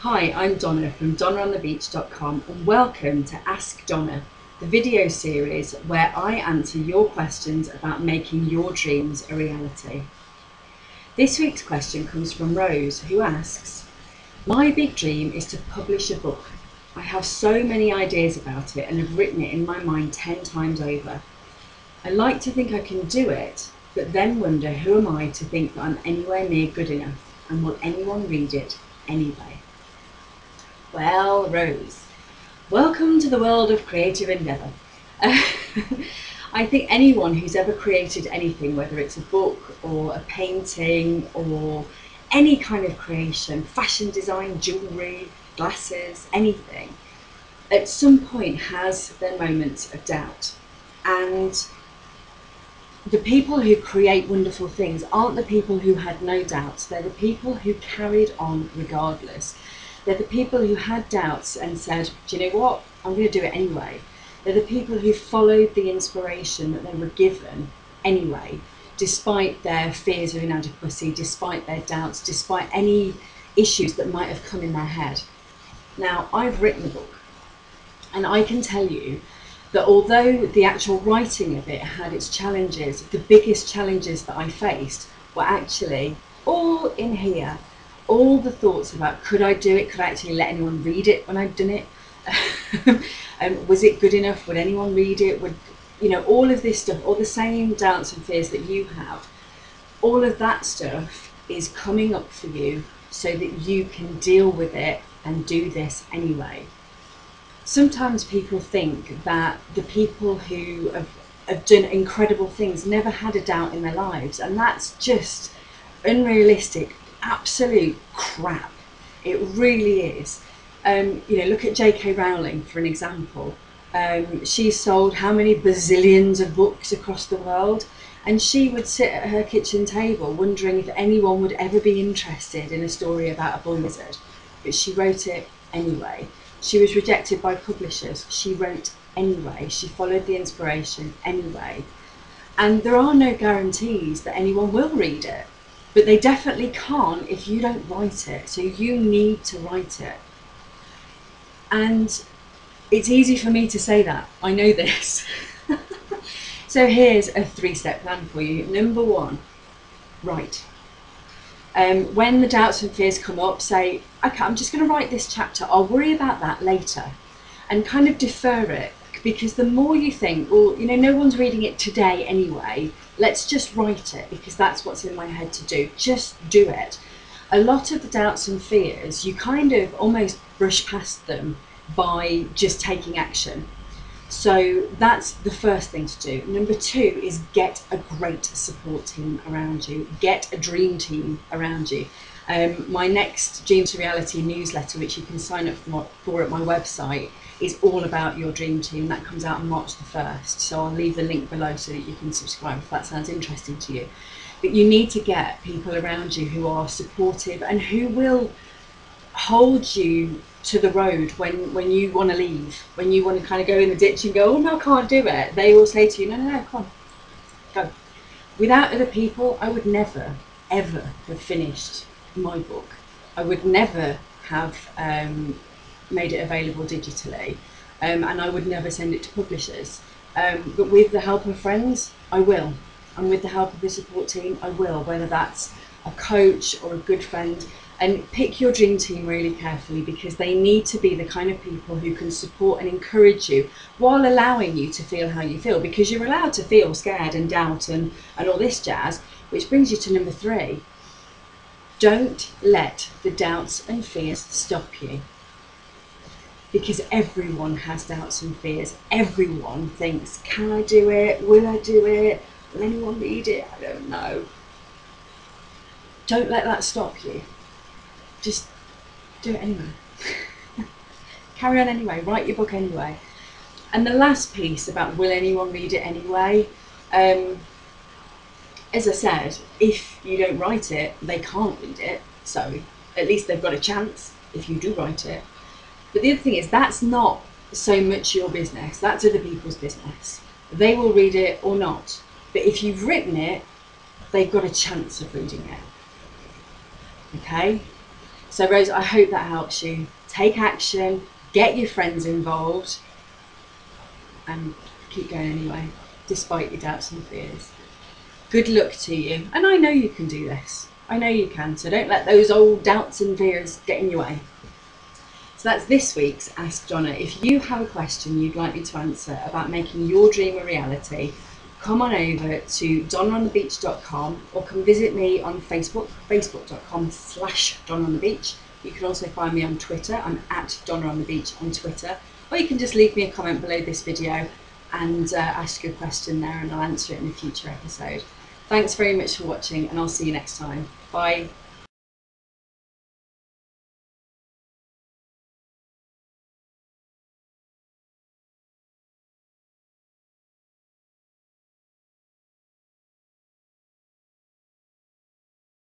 Hi, I'm Donna from donnaonthebeach.com and welcome to Ask Donna, the video series where I answer your questions about making your dreams a reality. This week's question comes from Rose, who asks, my big dream is to publish a book. I have so many ideas about it and have written it in my mind 10 times over. I like to think I can do it, but then wonder who am I to think that I'm anywhere near good enough, and will anyone read it anyway? Well, Rose, welcome to the world of creative endeavour. I think anyone who's ever created anything, whether it's a book or a painting or any kind of creation, fashion design, jewellery, glasses, anything, at some point has their moments of doubt. And the people who create wonderful things aren't the people who had no doubts, they're the people who carried on regardless. They're the people who had doubts and said, do you know what, I'm going to do it anyway. They're the people who followed the inspiration that they were given anyway, despite their fears of inadequacy, despite their doubts, despite any issues that might have come in their head. Now, I've written a book, and I can tell you that although the actual writing of it had its challenges, the biggest challenges that I faced were actually all in here. All the thoughts about, could I do it? Could I actually let anyone read it when I'd done it? Was it good enough? Would anyone read it? Would, you know, all of this stuff, all the same doubts and fears that you have, all of that stuff is coming up for you so that you can deal with it and do this anyway. Sometimes people think that the people who have done incredible things never had a doubt in their lives, and that's just unrealistic, absolute crap. It really is. You know, look at JK Rowling for an example. She's sold how many bazillions of books across the world, and she would sit at her kitchen table wondering if anyone would ever be interested in a story about a boy wizard, but she wrote it anyway. She was rejected by publishers. She wrote anyway. She followed the inspiration anyway. And there are no guarantees that anyone will read it, but they definitely can't if you don't write it. So you need to write it. And it's easy for me to say that. I know this. So here's a 3-step plan for you. Number 1, write. When the doubts and fears come up, say, okay, I'm just going to write this chapter. I'll worry about that later, and kind of defer it, because the more you think, well, you know, no one's reading it today anyway, let's just write it because that's what's in my head to do. Just do it. A lot of the doubts and fears, you kind of almost brush past them by just taking action. So that's the first thing to do. Number 2 is get a great support team around you. Get a dream team around you. My next Dream to Reality newsletter, which you can sign up for at my website, is all about your dream team. That comes out on March the 1st. So I'll leave the link below so that you can subscribe if that sounds interesting to you. But you need to get people around you who are supportive and who will hold you to the road when you want to leave, when you want to kind of go in the ditch and go, oh no, I can't do it. They will say to you, no, come on, go. Without other people, I would never, ever have finished my book. I would never have made it available digitally, and I would never send it to publishers. But with the help of friends, I will. And with the help of the support team, I will, whether that's a coach or a good friend. And pick your dream team really carefully, because they need to be the kind of people who can support and encourage you while allowing you to feel how you feel, because you're allowed to feel scared and doubt and all this jazz, which brings you to number 3. Don't let the doubts and fears stop you, because everyone has doubts and fears. Everyone thinks, can I do it? Will I do it? Will anyone read it? I don't know. Don't let that stop you. Just do it anyway. Carry on anyway. Write your book anyway. And the last piece about will anyone read it anyway, as I said, if you don't write it, they can't read it. So at least they've got a chance if you do write it. But the other thing is, that's not so much your business. That's other people's business. They will read it or not. But if you've written it, they've got a chance of reading it. Okay? So Rose, I hope that helps you. Take action, get your friends involved, and keep going anyway, despite your doubts and fears. Good luck to you, and I know you can do this. I know you can, so don't let those old doubts and fears get in your way. So that's this week's Ask Donna. If you have a question you'd like me to answer about making your dream a reality, come on over to donnaonthebeach.com or come visit me on Facebook, facebook.com/donnaonthebeach. You can also find me on Twitter. I'm at donnaonthebeach on Twitter. Or you can just leave me a comment below this video and ask your question there, and I'll answer it in a future episode. Thanks very much for watching, and I'll see you next time. Bye.